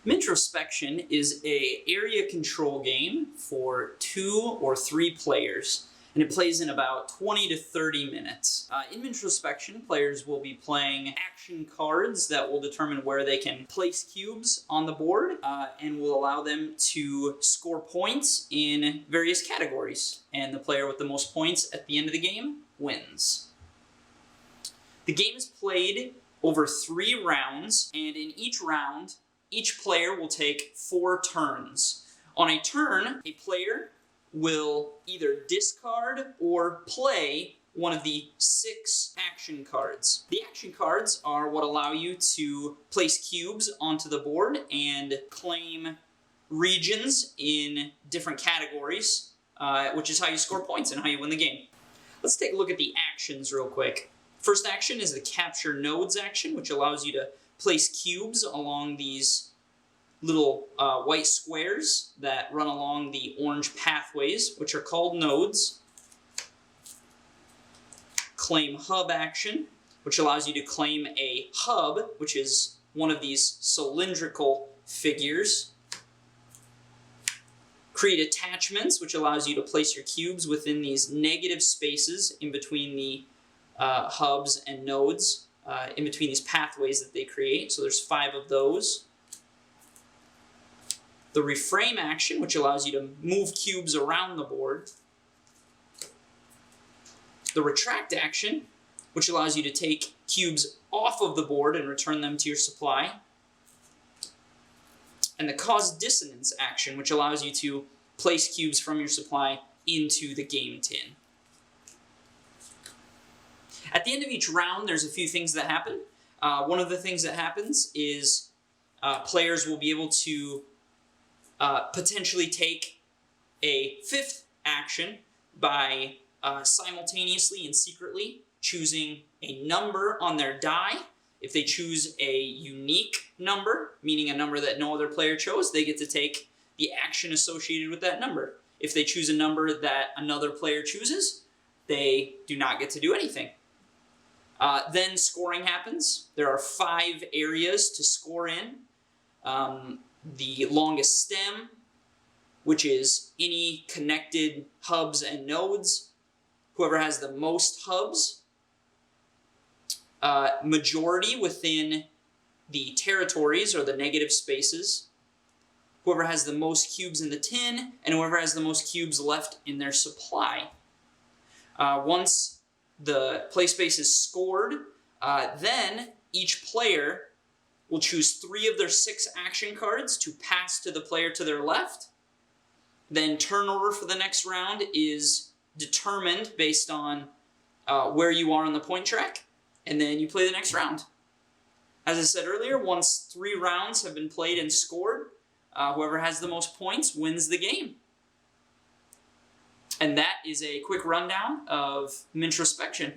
Mintrospection is a area control game for 2 or 3 players, and it plays in about 20 to 30 minutes. In Mintrospection, players will be playing action cards that will determine where they can place cubes on the board, and will allow them to score points in various categories. And the player with the most points at the end of the game wins. The game is played over 3 rounds, and in each round, each player will take 4 turns. On a turn, a player will either discard or play one of the 6 action cards. The action cards are what allow you to place cubes onto the board and claim regions in different categories, which is how you score points and how you win the game. Let's take a look at the actions real quick. First action is the capture nodes action, which allows you to place cubes along these little white squares that run along the orange pathways, which are called nodes. Claim hub action, which allows you to claim a hub, which is one of these cylindrical figures. Create attachments, which allows you to place your cubes within these negative spaces in between the hubs and nodes, in between these pathways that they create. So there's 5 of those. The reframe action, which allows you to move cubes around the board. The retract action, which allows you to take cubes off of the board and return them to your supply. And the cause dissonance action, which allows you to place cubes from your supply into the game tin. At the end of each round, there's a few things that happen. One of the things that happens is players will be able to potentially take a 5th action by simultaneously and secretly choosing a number on their die. If they choose a unique number, meaning a number that no other player chose, they get to take the action associated with that number. If they choose a number that another player chooses, they do not get to do anything. Then scoring happens. There are 5 areas to score in. The longest stem, which is any connected hubs and nodes. Whoever has the most hubs. Majority within the territories or the negative spaces. Whoever has the most cubes in the tin, and whoever has the most cubes left in their supply. Once the play space is scored, then each player will choose 3 of their 6 action cards to pass to the player to their left. Then turnover for the next round is determined based on where you are on the point track, and then you play the next round. As I said earlier, once 3 rounds have been played and scored, whoever has the most points wins the game. And that is a quick rundown of Mintrospection.